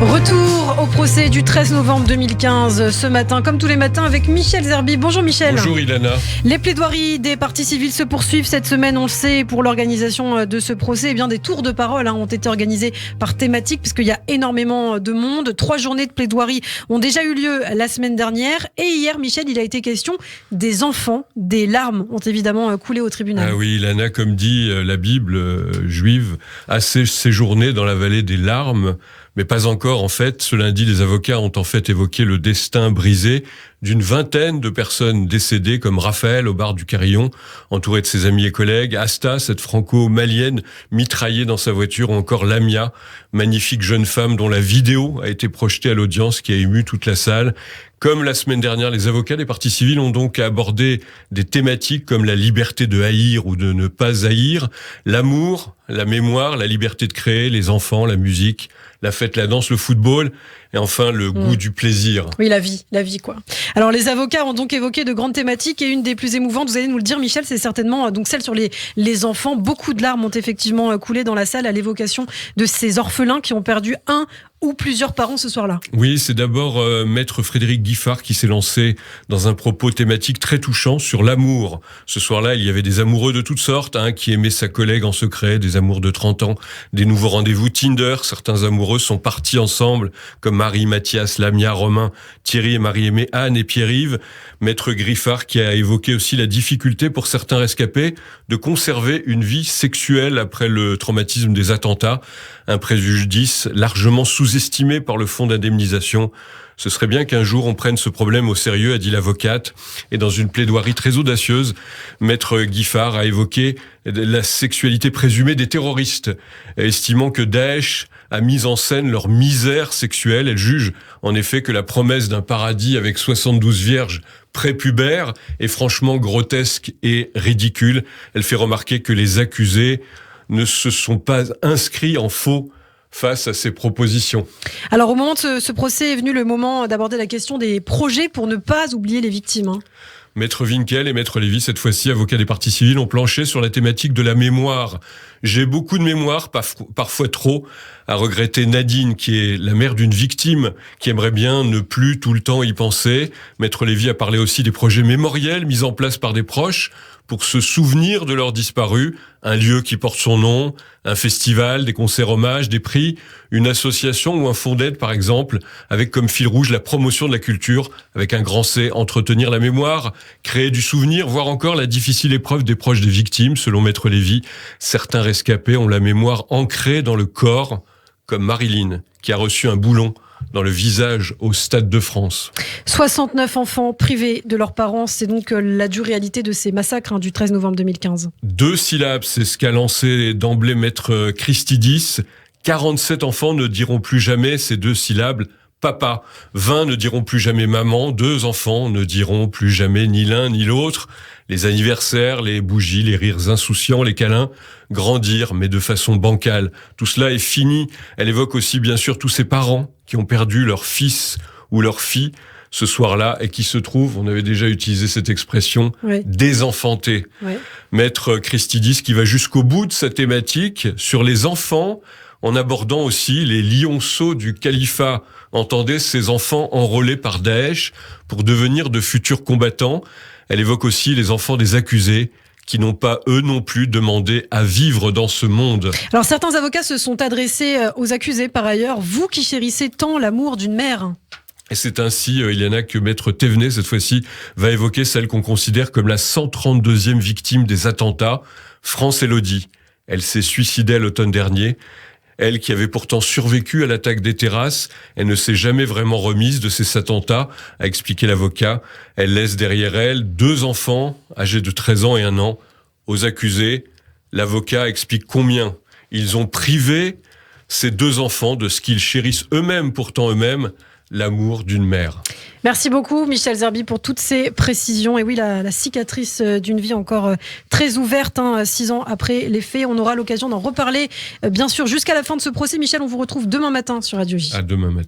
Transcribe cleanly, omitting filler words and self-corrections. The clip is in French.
Retour au procès du 13 novembre 2015 ce matin, comme tous les matins, avec Michel Zerbi. Bonjour Michel. Bonjour Ilana. Les plaidoiries des parties civiles se poursuivent cette semaine, on le sait, pour l'organisation de ce procès. Eh bien, des tours de parole ont été organisés par thématique, puisqu'il y a énormément de monde. 3 journées de plaidoirie ont déjà eu lieu la semaine dernière. Et hier, Michel, il a été question des enfants. Des larmes ont évidemment coulé au tribunal. Ah oui, Ilana, comme dit la Bible juive, a séjourné dans la vallée des larmes. Mais pas encore, en fait. Ce lundi, les avocats ont en fait évoqué le destin brisé d'une vingtaine de personnes décédées, comme Raphaël au bar du Carillon, entouré de ses amis et collègues, Asta, cette franco-malienne mitraillée dans sa voiture, ou encore Lamia, magnifique jeune femme dont la vidéo a été projetée à l'audience, qui a ému toute la salle. Comme la semaine dernière, les avocats des parties civiles ont donc abordé des thématiques comme la liberté de haïr ou de ne pas haïr, l'amour, la mémoire, la liberté de créer, les enfants, la musique, la fête, la danse, le football et enfin le goût du plaisir. Oui, la vie quoi. Alors les avocats ont donc évoqué de grandes thématiques et une des plus émouvantes, vous allez nous le dire Michel, c'est certainement donc celle sur les enfants. Beaucoup de larmes ont effectivement coulé dans la salle à l'évocation de ces orphelins qui ont perdu un ou plusieurs parents ce soir-là. Oui, c'est d'abord maître Frédéric Guiffard qui s'est lancé dans un propos thématique très touchant sur l'amour. Ce soir-là, il y avait des amoureux de toutes sortes, qui aimaient sa collègue en secret, des amours de 30 ans, des nouveaux rendez-vous Tinder. Certains amoureux sont partis ensemble, comme Marie, Mathias, Lamia, Romain, Thierry et Marie-Aimée, Anne et Pierre-Yves. Maître Guiffard qui a évoqué aussi la difficulté pour certains rescapés de conserver une vie sexuelle après le traumatisme des attentats, un préjudice largement sous-estimé par le fonds d'indemnisation. Ce serait bien qu'un jour on prenne ce problème au sérieux, a dit l'avocate. Et dans une plaidoirie très audacieuse, maître Guiffard a évoqué la sexualité présumée des terroristes, estimant que Daesh a mis en scène leur misère sexuelle. Elle juge en effet que la promesse d'un paradis avec 72 vierges prépubères est franchement grotesque et ridicule. Elle fait remarquer que les accusés ne se sont pas inscrits en faux face à ces propositions. Alors au moment de ce procès est venu le moment d'aborder la question des projets pour ne pas oublier les victimes. Maître Winkel et Maître Lévy, cette fois-ci avocats des parties civiles, ont planché sur la thématique de la mémoire. J'ai beaucoup de mémoire, parfois trop, à regretter Nadine, qui est la mère d'une victime, qui aimerait bien ne plus tout le temps y penser. Maître Lévy a parlé aussi des projets mémoriels mis en place par des proches pour se souvenir de leurs disparus, un lieu qui porte son nom, un festival, des concerts hommages, des prix, une association ou un fonds d'aide par exemple, avec comme fil rouge la promotion de la culture, avec un grand C, entretenir la mémoire, créer du souvenir, voire encore la difficile épreuve des proches des victimes. Selon Maître Lévy, certains rescapés ont la mémoire ancrée dans le corps, comme Marilyn, qui a reçu un boulon dans le visage au Stade de France. 69 enfants privés de leurs parents, c'est donc la dure réalité de ces massacres du 13 novembre 2015. 2 syllabes, c'est ce qu'a lancé d'emblée maître Christidis. 47 enfants ne diront plus jamais ces 2 syllabes. Papa. 20 ne diront plus jamais maman. 2 enfants ne diront plus jamais ni l'un ni l'autre. Les anniversaires, les bougies, les rires insouciants, les câlins, grandir, mais de façon bancale. Tout cela est fini. Elle évoque aussi bien sûr tous ces parents qui ont perdu leur fils ou leur fille ce soir-là et qui se trouvent, on avait déjà utilisé cette expression, désenfantés. Maître Christidis qui va jusqu'au bout de sa thématique sur les enfants, en abordant aussi les lionceaux du califat. Entendez, ces enfants enrôlés par Daesh pour devenir de futurs combattants. Elle évoque aussi les enfants des accusés qui n'ont pas, eux non plus, demandé à vivre dans ce monde. Alors certains avocats se sont adressés aux accusés par ailleurs. Vous qui chérissez tant l'amour d'une mère. Et c'est ainsi, Iliana, que Maître Thévenet, cette fois-ci, va évoquer celle qu'on considère comme la 132e victime des attentats, France Élodie. Elle s'est suicidée à l'automne dernier. Elle qui avait pourtant survécu à l'attaque des terrasses, elle ne s'est jamais vraiment remise de ces attentats, a expliqué l'avocat. Elle laisse derrière elle 2 enfants, âgés de 13 ans et 1 an. Aux accusés, l'avocat explique combien ils ont privé ces 2 enfants de ce qu'ils chérissent eux-mêmes, pourtant eux-mêmes, l'amour d'une mère. Merci beaucoup Michel Zerbi pour toutes ces précisions. Et oui, la cicatrice d'une vie encore très ouverte, 6 ans après les faits. On aura l'occasion d'en reparler, bien sûr, jusqu'à la fin de ce procès. Michel, on vous retrouve demain matin sur Radio J. À demain matin.